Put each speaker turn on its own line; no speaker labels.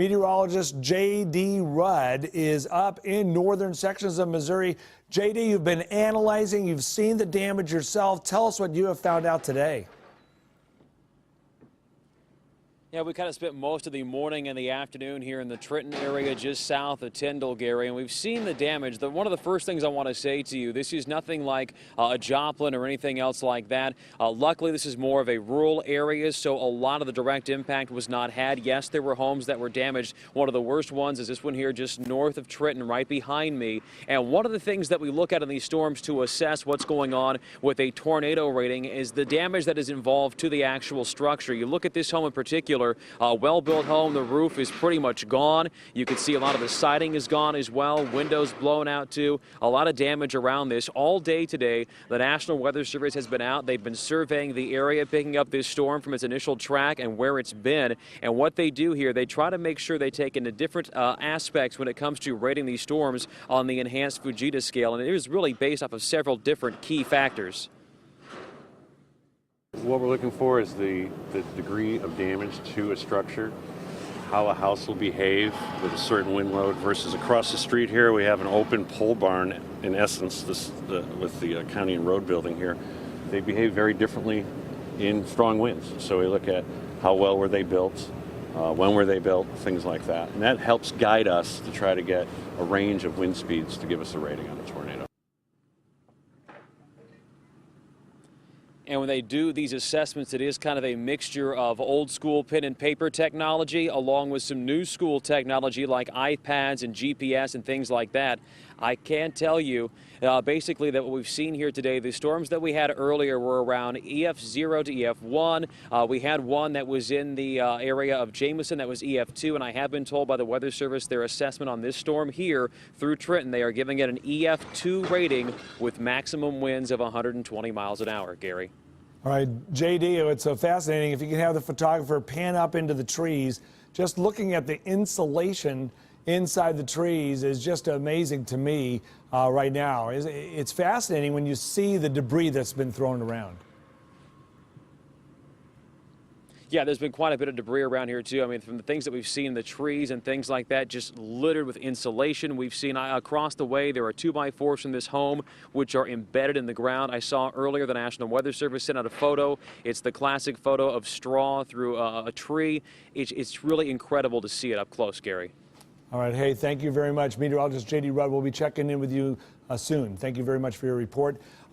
Meteorologist J.D. Rudd is up in northern sections of Missouri. J.D., you've been analyzing, you've seen the damage yourself. Tell us what you have found out today.
Yeah, we kind of spent most of the morning and the afternoon here in the Trenton area just south of Tyndall, Gary, and we've seen the damage. One of the first things I want to say to you, this is nothing like a Joplin or anything else like that. Luckily, this is more of a rural area, so a lot of the direct impact was not had. Yes, there were homes that were damaged. One of the worst ones is this one here just north of Trenton, right behind me. And one of the things that we look at in these storms to assess what's going on with a tornado rating is the damage that is involved to the actual structure. You look at this home in particular, well-built home, the roof is pretty much gone. You can see a lot of the siding is gone as well, windows blown out too. A lot of damage around this all day today. The National Weather Service has been out. They've been surveying the area, picking up this storm from its initial track and where it's been. And what they do here, they try to make sure they take into different aspects when it comes to rating these storms on the enhanced Fujita scale. And it is really based off of several different key factors.
What we're looking for is the degree of damage to a structure, how a house will behave with a certain wind load versus across the street here we have an open pole barn. In essence, with the county and road building here, they behave very differently in strong winds. So we look at how well were they built, when were they built, things like that. And that helps guide us to try to get a range of wind speeds to give us a rating on a tornado.
And when they do these assessments, it is kind of a mixture of old school pen and paper technology along with some new school technology like iPads and GPS and things like that. I can tell you basically that what we've seen here today, the storms that we had earlier were around EF0 to EF1. We had one that was in the area of Jameson that was EF2, and I have been told by the Weather Service their assessment on this storm here through Trenton, they are giving it an EF2 rating with maximum winds of 120 miles an hour, Gary.
All right, J.D., it's so fascinating. If you can have the photographer pan up into the trees, just looking at the insulation inside the trees is just amazing to me right now. It's fascinating when you see the debris that's been thrown around.
Yeah, there's been quite a bit of debris around here, too. I mean, from the things that we've seen, the trees and things like that, just littered with insulation. We've seen across the way, there are 2x4s from this home, which are embedded in the ground. I saw earlier the National Weather Service sent out a photo. It's the classic photo of straw through a tree. It's really incredible to see it up close, Gary.
All right. Hey, thank you very much. Meteorologist J.D. Rudd will be checking in with you soon. Thank you very much for your report.